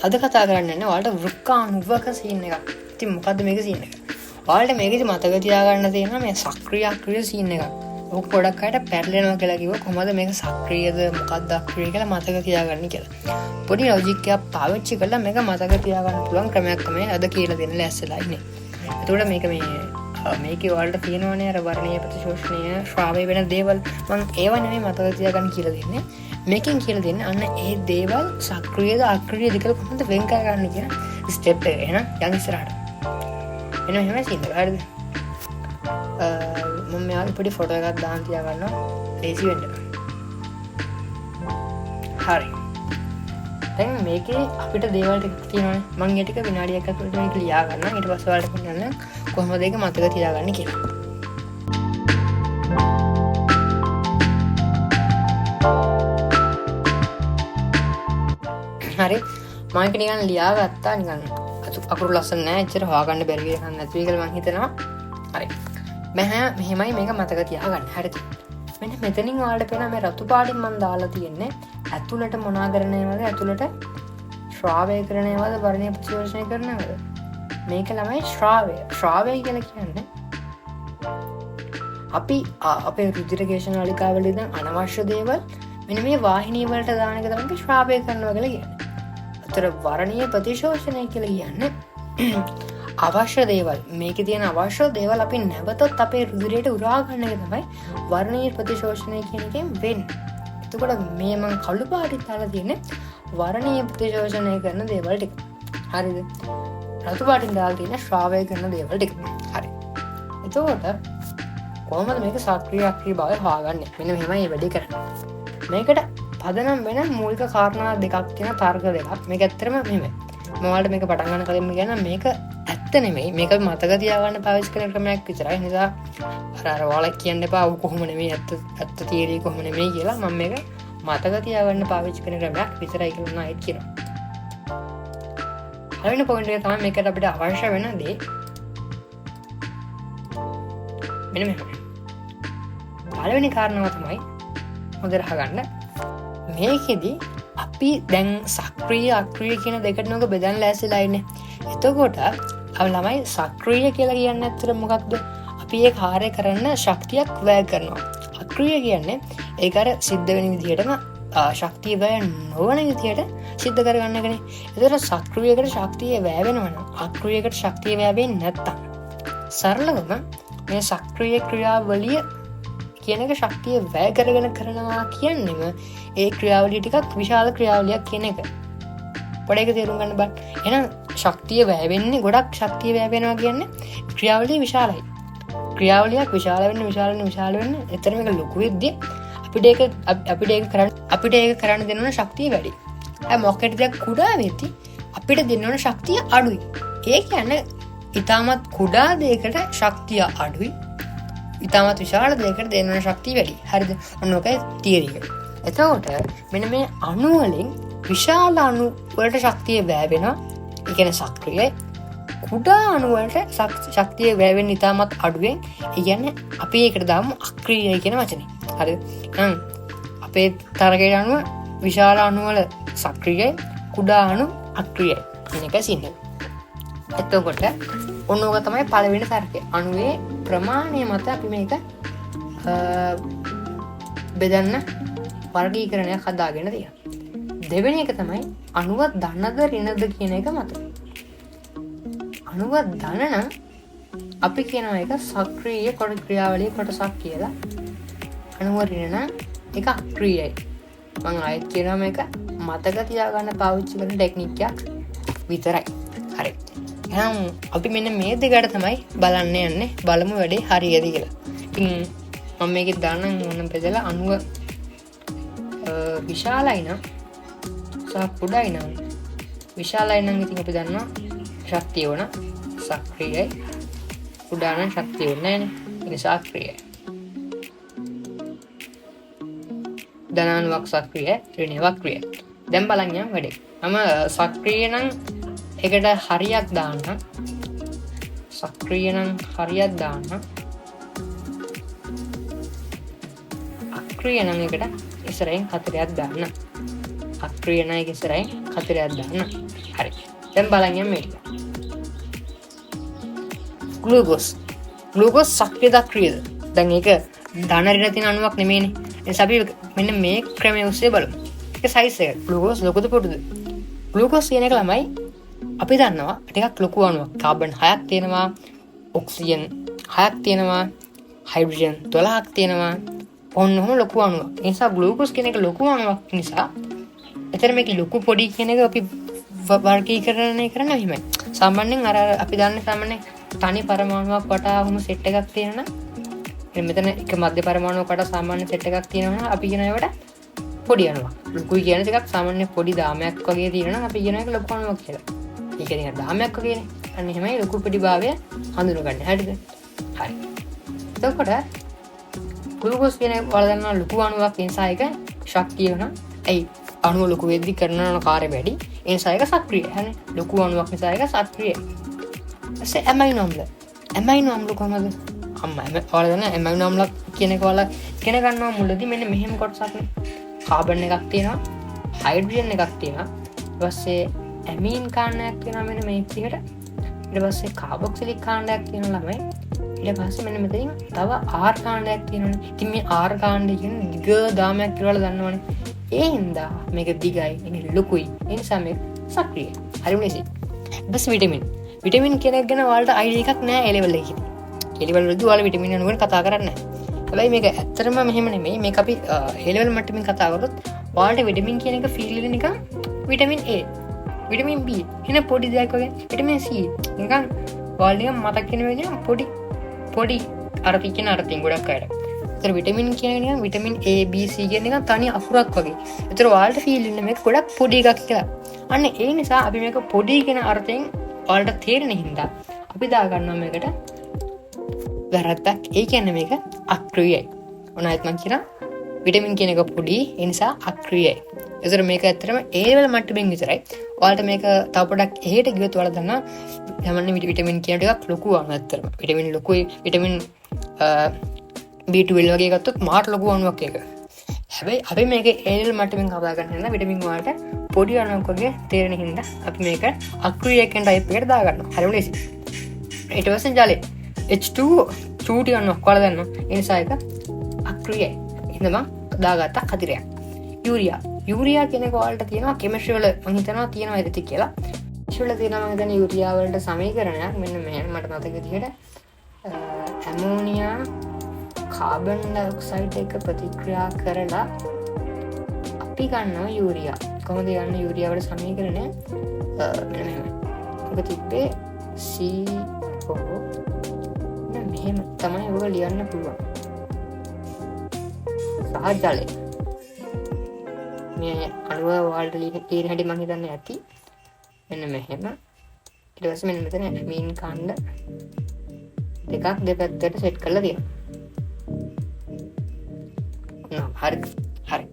අද කතා කරන්න යන්නේ ඔයාලට වෘක්කාණුවක සීන් එකක්. ඉතින් මොකද්ද මේක සීන් එක? ඔයාලට මේකෙදි මතක තියාගන්න තියෙනවා මේ සක්‍රීය අක්‍රීය සීන් එකක්. ඔක ගොඩක් අයට පැටලෙනවා කියලා කිව්වා. කොහොමද මේක සක්‍රීයද මොකක්ද අක්‍රීය කියලා මතක තියාගන්න කියලා. පොඩි ලොජික් එකක් පාවිච්චි කරලා මේක මතක තියාගන්න පුළුවන් ක්‍රමයක් තමයි අද කියලා දෙන්න ලෑස්තිලා ඉන්නේ. එතකොට මේක මේකේ ඔයාලට තියෙනවනේ අර වර්ණීය ප්‍රතිශෝෂණීය ශ්‍රාවය වෙන දේවල් මම ඒව නෙමෙයි මතක තියාගන්න කියලා දෙන්නේ. මේකෙන් කියලා දෙන්නේ අන්න ඒ දේවල් සක්‍රීයද අක්‍රීයද කියලා කොහොමද වෙන් කරගන්නේ කියන ස්ටෙප් එක. එහෙනම් යන් ඉස්සරහට. එන්න එහෙම සීන් එක හරිද? මම මෙයාගේ පොඩි ෆොටෝ එකක් දාන්න තියාගන්නවා ලේසි වෙන්න. හරි. දැන් මේකේ අපිට දේවල් ටික තියෙනවානේ. මම ඒ ටික විනාඩියක් ඇතුළත මේක ලියා ගන්නවා. ඊට පස්සේ ඔයාලට කියන්න කොහොමද ඒක මතක තියාගන්නේ කියලා. හරි. මම ඒක නිකන් ලියා ගත්තා නිකන් අකුරු ලස්සන නෑ. එච්චර හොයාගන්න බැරි වෙන එකක් නැති කියලා මම හිතනවා. හරි. මෙහෙමයි මේක මතක තියාගන්න. හරිද? මෙන්න මෙතනින් ඔයාලට පේනවා මේ රතු පාටින් මම දාලා තියෙන්නේ ඇතුළට මොනා කරනේවද ඇතුළට ශ්‍රාවය කරනේවද වර්ණීය ප්‍රතිශෝෂණය කරනවද? මේක ළමයි ශ්‍රාවය කියලා කියන්නේ අපි අපේ රුධිර කේශ නාලිකාවල ඉඳන් අනවශ්‍ය දේවල් මෙන්න මේ වාහිනිය වලට දාන එක තමයි ශ්‍රාවය කරනවා කියලා කියන්නේ. අතර වර්ණීය ප්‍රතිශෝෂණය කියලා කියන්නේ අවශ්‍ය දේවල් මේකේ තියෙන අවශ්‍ය දේවල් අපි නැවතත් අපේ රුධිරයට උරා ගන්න එක තමයි වර්ණීය ප්‍රතිශෝෂණය කියන එකෙන් වෙන්නේ. එතකොට මේ මම කළු පාටින් දාලා තියෙන්නේ වර්ණීය ප්‍රතිශෝෂණය කරන දේවල් ටික. හරිද? රතු පාටින් දාලා තියෙන්නේ ශ්‍රාවය කරන දේවල් ටික. හරි. එතකොට කොහොමද මේක සක්‍රීය අක්‍රීය භාවය හොයාගන්නේ? මෙන්න මෙහෙමයි මේ වැඩේ කරන්නේ. මේකට පදනම් වෙන මූලික කාරණා දෙකක් තියෙන තර්ක දෙකක්. මේක ඇත්තටම මෙහෙමයි. මම ඔයාලට මේක පටන් ගන්න කලින්ම කියනවා මේක ඇත්ත නෙමෙයි. මේක මතක තියාගන්න පාවිච්චි කරන ක්‍රමයක් විතරයි. නිසා අර ඔයාලා කියන්න එපා ඌ කොහොම නෙමෙයි ඇත්ත තියරි කොහොම නෙමෙයි කියලා. මම මේක මතක තියාගන්න පාවිච්චි කරන ක්‍රමයක් විතරයි කියලා නයිත් කියනවා. හරින පොයින්ට් එක තමයි මේකට අපිට අවශ්‍ය වෙන දේ. මෙන්න මෙහෙම. පළවෙනි කාරණාව තමයි හොඳට අහගන්න. මේකෙදි අපි දැන් සක්‍රීය අක්‍රීය කියන දෙකට නෝක බෙදන්න ලෑස්තිලා ඉන්නේ. එතකොට අපි ළමයි සක්‍රීය කියලා කියන්නේ ඇත්තට මොකක්ද? අපි ඒ කාර්ය කරන්න ශක්තියක් වැය කරනවා. අක්‍රීය කියන්නේ ඒක අර සිද්ධ වෙන විදිහටම ශක්තිය වැය නොවන විදිහට සිද්ධ කරගන්න එකනේ. ඒතර සක්‍රීයකට ශක්තිය වැය වෙනවා නම් අක්‍රීයකට ශක්තිය වැය වෙන්නේ නැත්තම් සරලවම මේ සක්‍රීය ක්‍රියාවලිය කියන එක ශක්තිය වැය කරගෙන කරනවා කියන්නේම ඒ ක්‍රියාවලිය ටිකක් විශාල ක්‍රියාවලියක් කියන එක. පොඩ්ඩක් ඒක තේරුම් ගන්න බලන්න. එහෙනම් ශක්තිය වැය වෙන්නේ ගොඩක් ශක්තිය වැය වෙනවා කියන්නේ ක්‍රියාවලිය විශාලයි. ක්‍රියාවලියක් විශාල වෙන්න එතන මේක ලොකු වෙද්දී අපිට ඒක කරන්න දෙන්න ඕන ශක්තිය වැඩි. ඒ මොකටද කුඩා වෙද්දී අපිට දෙන්න ඕන ශක්තිය අඩුයි. ඒ කියන්නේ ඊටමත් කුඩා දෙයකට ශක්තිය අඩුයි. ඊටමත් විශාල දෙයකට දෙන්න ඕන ශක්තිය වැඩි. හරිද? ඔන්න ඔකයි තියරි එක. එතකොට මෙන්න මේ අණු වලින් විශාල අණු වලට ශක්තිය වැය වෙනවා. ඒ කියන්නේ සක්‍රීයයි. කුඩා අණු වලට ශක්තිය වැය වෙන්නේ ඉතාමත් අඩුවෙන්. ඒ කියන්නේ අපි ඒකට දාමු අක්‍රීයයි කියන වචනේ. හරිද? එහෙනම් අපේ තරගයට අනුව විශාල අණු වල සක්‍රීයයි, කුඩා අණු අක්‍රීයයි. මේක සින්න. එතකොට ඔන්නෝක තමයි පළවෙනි තර්කය. අණුවේ ප්‍රමාණය මත අපි මේක බෙදන්න වර්ගීකරණයක් හදාගෙන තියෙනවා. දෙවෙනි එක තමයි අණුව ධනද ඍණද කියන එක මත. අණුව ධන නම් අපි කියනවා ඒක සක්‍රීය ක්‍රියාවලිය කොටසක් කියලා. අණුව ඍණ නම් ඒක අක්‍රීයයි. මම ආයෙත් කියනවා මේක මතක තියාගන්න පාවිච්චි කරන ටෙක්නික් එකක් විතරයි. හරි. එහෙනම් අපි මෙන්න මේ දෙකට තමයි බලන්න යන්නේ. බලමු වැඩේ හරියද කියලා. ඉතින් මම මේකේ දාන්නම් මොන බෙදලා අණුව විශාලයි නම් සහ කුඩායි නම් විශාලයි නම් ඉතින් අපි දන්නවා ශක්තිය වුණා සක්‍රීයයි, කුඩා නම් ශක්තිය වෙන්නේ නැහැ නේ. ඒක සක්‍රීයයි. ධනානුවක් සක්‍රීයයි, ඍණානුවක් ක්‍රියයි. දැන් බලන්න යන්න වැඩේ. මම සක්‍රීය නම් ඒකට හරියක් දාන්න. සක්‍රීය නම් හරියක් දාන්න. අක්‍රීය නම් ඒකට ඉස්සරහින් 4ක් දාන්න. අක්‍රිය නැහැ ඉස්සරහින් කතරයක් දාන්න. හරි. දැන් බලන්න මේක. ග්ලූකෝස් සක්‍රියද අක්‍රියද? දැන් ඒක ධන ඍණ තියෙන අණුවක් නෙමෙයිනේ. ඒ අපි මෙන්න මේ ක්‍රමයේ ඔස්සේ බලමු. ඒක සයිස් එක. ග්ලූකෝස් ලොකුද පොඩුද? ග්ලූකෝස් කියන එක ළමයි අපි දන්නවා ටිකක් ලොකු අණුවක්. කාබන් 6ක් තියෙනවා, ඔක්සිජන් 6ක් තියෙනවා, හයිඩ්‍රජන් 12ක් තියෙනවා. ඔන්නෝම ලොකු අණුවක්. ඒ නිසා ග්ලූකෝස් කියන එක ලොකු අණුවක් නිසා එතන මේක ලොකු පොඩි කියන එක අපි වර්ගීකරණය කරන්නේ එහෙමයි. සාමාන්‍යයෙන් අර අපි දන්නේ සාමාන්‍යයෙන් තනි පරමාණුවක් වටා වුණු සෙට් එකක් තියෙනවා නම් මෙතන එක මධ්‍ය පරමාණුවක් වටා සාමාන්‍ය සෙට් එකක් තියෙනවා නම් අපි කියන ඒවට පොඩි අණුවක්. ලොකුයි කියන එකක් සාමාන්‍ය පොඩි දාමයක් වගේ තියෙනවා නම් අපි කියන එක ලොකු අණුවක් කියලා. ඒක නිකන් දාමයක් වගේනේ. අන්න එහෙමයි ලොකු පොඩි භාවය හඳුනගන්නේ. හරිද? හරි. එතකොට ග්ලූකෝස් කියන වල දන්නා ලොකු අණුවක් ඒ නිසා ඒක ශක්තිය වෙනවා. ඇයි අණුව ලොකු වෙද්දි කරන කාර්ය වැඩි. ඒ නිසා ඒක සක්‍රියයි. හරිනේ. ලොකු අණුවක් නිසා ඒක සක්‍රියයි. ඊට ඇමයිනෝ අම්ල. ඇමයිනෝ අම්ල කොහමද? ඔයාලා දන්න ඇමයිනෝ අම්ල කියන එක වල ඉගෙන ගන්නවා මුලදී මෙන්න මෙහෙම කොටසක් නේ. කාබන් එකක් තියෙනවා, හයිඩ්‍රජන් එකක් තියෙනවා. ඊට පස්සේ ඇමීන් කාණ්ඩයක් තියෙනවා මෙන්න මේ විදිහට. ඊට පස්සේ කාබොක්සිලික් කාණ්ඩයක් තියෙනවා ළමයි. ඊට පස්සේ මෙන්න මෙතනින් තව ආර් කාණ්ඩයක් තියෙනවානේ. ඉතින් මේ ආර් කාණ්ඩය කියන්නේ දිග දාමයක් කියලා දන්නවනේ. ඒ හින්දා මේක දිගයි, මේක ලොකුයි. ඒ නිසා මේක සක්‍රියයි. හරිම ලේසි. බස් විටමින් කියන එක ගැන ඔයාලට අයිඩියා එකක් නැහැ ඒ ලෙවල් එකේ. ඒ ලෙවල් වලදී ඔයාලා විටමින් ගැන කතා කරන්නේ නැහැ. හැබැයි මේක ඇත්තටම මෙහෙම නෙමෙයි. මේක අපි ඒ ලෙවල් මට්ටමින් කතා කරොත් ඔයාලට විටමින් කියන එක ෆීල් වෙන්නේ නිකන් විටමින් A, විටමින් B එන පොඩි දෙයක් වගේ. විටමින් C නිකන් ඔයාලා නිකන් මතක් වෙන වෙන්නේ පොඩි අර පිටින අර්ථයෙන් ගොඩක් අයට. ඒතර විටමින් කියන එක නිකන් විටමින් A, B, C කියන එක තනි අකුරක් වගේ. ඒතර ඔයාලට ෆීල් වෙන්නේ මේක ගොඩක් පොඩි එකක් කියලා. අන්න ඒ නිසා අපි මේක පොඩි කියන අර්ථයෙන් ඔයාලට තේරෙන හින්දා අපි දා ගන්නවා මේකට වැරද්දක්. ඒ කියන්නේ මේක අක්‍රියයි. ඔනයිත් මං කියනවා විටමින් කියන එක පොඩි ඒ නිසා අක්‍රියයි. ඒතර මේක ඇත්තටම ඒ ලෙවල් මට්ටමින් විතරයි. ඔයාලට මේක තව පොඩක් එහෙට ගියොත් ඔයාලා දන්නවා යමන්නේ විටමින් කියන ටිකක් ලොකු අණුවක් ඇත්තටම. විටමින් ලොකුයි. විටමින් B12 වගේ ගත්තොත් මාට ලොකු අණුවක් ඒක. හැබැයි අපි මේක ඒ ලෙවල් මට්ටමින් කතා කරන හින්දා විටමින් වලට පොඩි අණුවක් වගේ තේරෙන හින්දා අපි මේක අක්‍රිය කියන ටයිප් එකට දා ගන්නවා. හරිම ලේසි. ඊට පස්සේ ජලය H2O චූටි අණුවක් ඔයාලා දන්නවා. ඒ නිසා ඒක අක්‍රියයි. එහෙනම් දාගත්ත කතරයක්. යූරියා කියන එක ඔයාලට තියෙනවා කෙමිස්ට්‍රි වල මම හිතනවා තියෙනවා ඇති කියලා. කෙමිස්ට්‍රි වල තියෙනවා මම හිතන්නේ යූරියා වලට සමීකරණයක් මෙන්න මෙහෙම මට මතක විදිහට ඇමෝනියා කාබන් ඩයොක්සයිඩ් එක ප්‍රතික්‍රියා කරලා අපි ගන්නවා යූරියා. කොහොමද ගන්න යූරියා වල සමීකරණය? මෙන්න මෙහෙම. ඔබ තිබ්බේ CO මෙහෙම තමයි ඔබ ලියන්න පුළුවන්. සහ ජලය. මේ අණුව වලට ලියන හැටි මම හිතන්නේ ඇති. මෙන්න මෙහෙම. ඊට පස්සේ මෙන්න මෙතන ඇමීන් කාණ්ඩ දෙකක් දෙපැත්තට සෙට් කරලා තියෙනවා. හරි.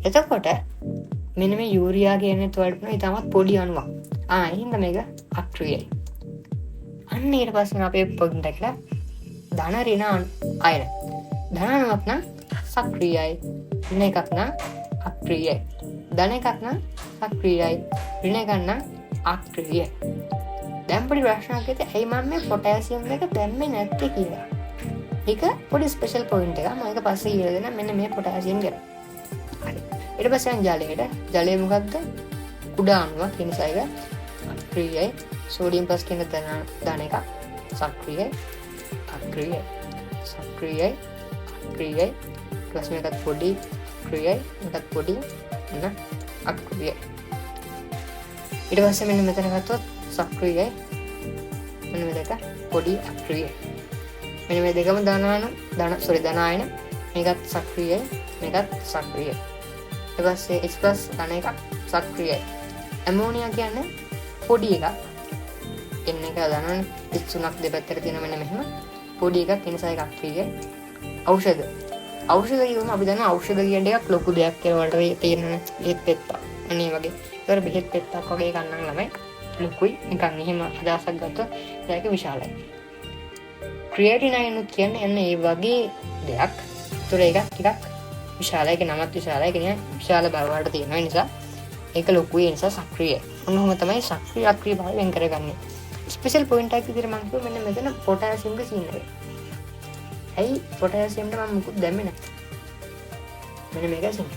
එතකොට මෙන්න මේ යූරියා කියන්නේ ඔයාලට ඉතාමත් පොඩි අණුවක්. එහෙනම් මේක අක්‍රියයි. අන්න ඊට පස්සේ අපේ පොඩ්ඩක් කියලා ධන ඍණ අයන. ධන අණුවක් නම් සක්‍රියයි. ඍණ එකක් නම් අක්‍රියයි. ධන එකක් නම් සක්‍රියයි. ඍණ එකක් නම් අක්‍රියයි. දැන් පොඩි ප්‍රශ්නයක් ඇති. ඇයි මම මේ පොටෑසියම් එක දැම්මේ නැත්තේ කියලා. ඒක පොඩි ස්පෙෂල් පොයින්ට් එකක්. මම ඒක පස්සේ කියලා දෙන්නම්. මෙන්න මේ පොටෑසියම් ගැන. හරි. ඊට පස්සේ ජලයට. ජලය මොකද්ද? කුඩා අණුවක්. ඒ නිසා ඒක අක්‍රියයි. සෝඩියම් ප්ලස් කියන ධන එකක් සක්‍රියයි. අක්‍රියයි. සක්‍රියයි. අක්‍රියයි. ප්ලස් මේකත් පොඩි අක්‍රියයි. මේකත් පොඩි නේද? අක්‍රියයි. ඊට පස්සේ මෙන්න මෙතන ගත්තොත් සක්‍රියයි. මෙන්න මේක පොඩි අක්‍රියයි. මෙන්න මේ දෙකම ධනායන මේකත් සක්‍රියයි. මේකත් සක්‍රියයි. ඊට පස්සේ H+ ධන එකක් සක්‍රියයි. ඇමෝනියා කියන්නේ පොඩි එකක්. එන්න එක දන්නවනේ H3ක් දෙපැත්තට තියෙන මෙන්න මෙහෙම පොඩි එකක් ඒ නිසා ඒක අක්‍රියයි. ඖෂධ කියුවම අපි දන්නවා ඖෂධ කියන එකක් ලොකු දෙයක් කියලා වලට තියෙනනේ බෙහෙත් පෙත්තක්. අනේ වගේ. ඒතර බෙහෙත් පෙත්තක් වගේ ගන්නම් ළමයි ලොකුයි නිකන් එහෙම අදහසක් ගත්තොත් ඒක විශාලයි. ක්‍රියේටිනයින් කියන්නේ එන්න ඒ වගේ දෙයක්. ඒතර ඒක ටිකක් විශාලයි. ඒක නමත් විශාලයි. කියන්නේ විශාල බව වලට තියෙනවා. ඒ නිසා ඒක ලොකුයි ඒ නිසා සක්‍රියයි. ඔන්නෝම තමයි සක්‍රිය අක්‍රිය භාවය වෙන් කරගන්නේ. ස්පෙෂල් පොයින්ට් එකක් විදිහට මම කිව්වා මෙන්න මෙතන පොටෑසියම් ගේ සීන් එක. ඇයි පොටෑසියම්ට මම මුකුත් දැම්මේ නැහැ. මෙන්න මේක සීන්.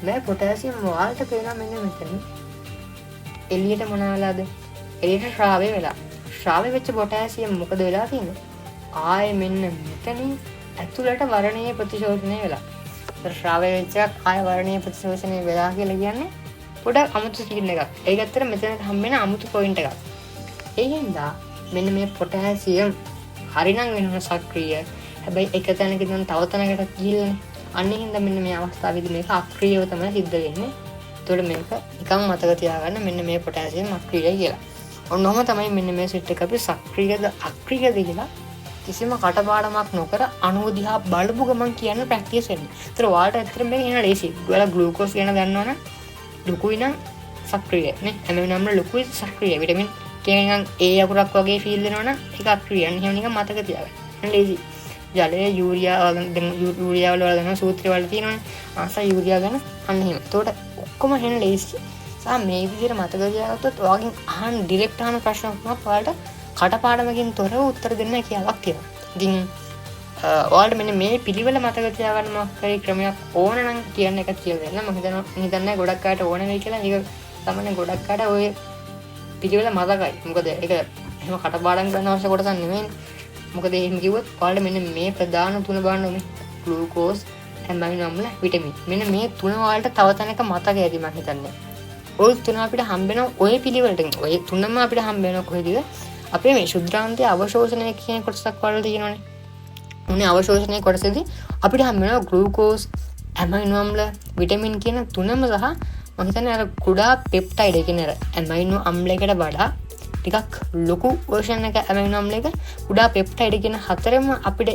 මේ පොටෑසියම් වලට පේනවා මෙන්න මෙතන. එළියට මොන වෙලාද? එළියට ශ්‍රාවය වෙලා. ශ්‍රාවය වෙච්ච පොටෑසියම් මොකද වෙලා තියෙන්නේ? ආයේ මෙන්න මෙතනින් ඇතුළට වර්ණීය ප්‍රතිශෝෂණය වෙලා. ඒතර ශ්‍රාවය වෙච්ච ආය වර්ණීය ප්‍රතිශෝෂණය වෙලා කියලා කියන්නේ පොඩක් අමුතු සීන් එකක්. ඒක ඇත්තට මෙතන හම්බෙන අමුතු පොයින්ට් එකක්. ඒ හින්දා මෙන්න මේ පොටෑසියම් හරිනම් වෙනම සක්‍රිය. හැබැයි එක තැනක ඉඳන් තව තැනකට ගිහිල්ලානේ. අන්න හින්දා මෙන්න මේ අවස්ථාවේදී මේක අක්‍රියව තමයි සිද්ධ වෙන්නේ. ඒතකොට මේක නිකන් මතක තියාගන්න මෙන්න මේ පොටෑසියම් අක්‍රියයි කියලා. ඔන්නෝම තමයි මෙන්න මේ සෙට් එක අපි සක්‍රියද අක්‍රියද කියලා කිසිම කටපාඩමක් නොකර අණුව දිහා බලපු ගමන් කියන ප්‍රැක්ටිස් වෙන්නේ. ඒතර ඔයාලට ඇත්තටම මේක එන ලේසි. ඔයාලා ග්ලූකෝස් ගැන දන්නවනම් ලොකුයි නම් සක්‍රියයි නේ. හැම වෙනම ලොකුයි සක්‍රියයි. විටමින් කියනනම් ඒ අකුරක් වගේ ෆීල් වෙනවනම් ඒක අක්‍රියයි. එහෙනම් නිකන් මතක තියාගන්න. ලේසි. ජලය යූරියා වල යූරියා වල ගන්න සූත්‍රය වල තියෙනවනේ. ආස යූරියා ගන්න අන්න එහෙම. ඒතකොට ඔක්කොම එන ලේසි. සා මේ විදිහට මතක තියාගත්තොත් ඔයාගෙන් අහන ඩිරෙක්ට් අහන ප්‍රශ්න ඔක්කොම ඔයාලට කටපාඩමකින් තොරව උත්තර දෙන්න කියලා තියෙනවා. ඉතින් ඔයාලට මෙන්න මේ පිළිවෙල මතක තියාගන්න මොකක් හරි ක්‍රමයක් ඕන නම් කියන්න එකක් කියලා දෙන්න. මම හිතන්නේ ගොඩක් අයට ඕන වෙයි කියලා. ඒක තමයි ගොඩක් අයට ඔය පිළිවෙල මතකයි. මොකද ඒක එහෙම කටපාඩම් ගන්න අවශ්‍ය කොටසක් නෙමෙයි. මොකද එහෙම කිව්වොත් ඔයාලට මෙන්න මේ ප්‍රධාන තුන බලන්න ඕනේ. ග්ලූකෝස්, ඇමයිනෝ අම්ල, විටමින්. මෙන්න මේ තුන ඔයාලට තව තැනක මතක ඇති මම හිතන්නේ. ඔය තුන අපිට හම්බෙන ඔය පිළිවෙලට ඔය තුනම අපිට හම්බෙන කොහෙද? අපේ මේ ශුද්ධාන්තයේ අවශෝෂණය කියන කොටසක් වල තියෙනවානේ. උනේ අවශෝෂණය කොටසේදී අපිට හම්බ වෙනවා ග්ලූකෝස්, ඇමයිනෝ අම්ල, විටමින් කියන තුනම සහ මම හිතන්නේ අර කුඩා පෙප්ටයිඩ් ඒ කියන්නේ අර ඇමයිනෝ අම්ලයකට වඩා ටිකක් ලොකු වර්ෂන් එක ඇමයිනෝ අම්ලයක කුඩා පෙප්ටයිඩ් කියන හතරම අපිට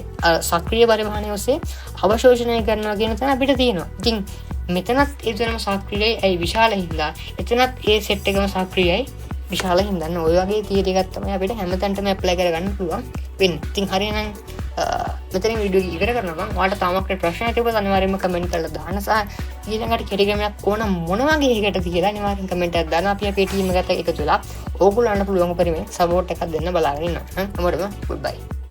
සක්‍රීය පරිවහනය ඔස්සේ අවශෝෂණය කරනවා කියන තැන අපිට තියෙනවා. ඉතින් මෙතනත් ඒ තුනම සක්‍රීයයි ඇයි විශාල හින්දා. එතනත් ඒ සෙට් එකම සක්‍රීයයි විශාල හින්දා. ඔය වගේ තියරි එකක් තමයි අපිට හැමතැනටම ඇප්ලයි කරගන්න පුළුවන් වෙන්නේ. ඉතින් හරියනම් මෙතනින් වීඩියෝ එක ඉවර කරනවා. ඔයාලට තාමත් ප්‍රශ්න තිබුණොත් අනිවාර්යයෙන්ම කමෙන්ට් කරලා දාන්න. සහ ඊළඟට කෙටි ක්‍රමයක් ඕන මොන වගේ එකකටද කියලා අනිවාර්යෙන් කමෙන්ට් එකක් දාන්න. අපි අපේ ටීම් එකට එකතු වෙලා ඕගොල්ලන්ට පුළුවන් පරිමේ සපෝට් එකක් දෙන්න බලාගෙන ඉන්නවා. හැමෝටම ගුඩ් බයි.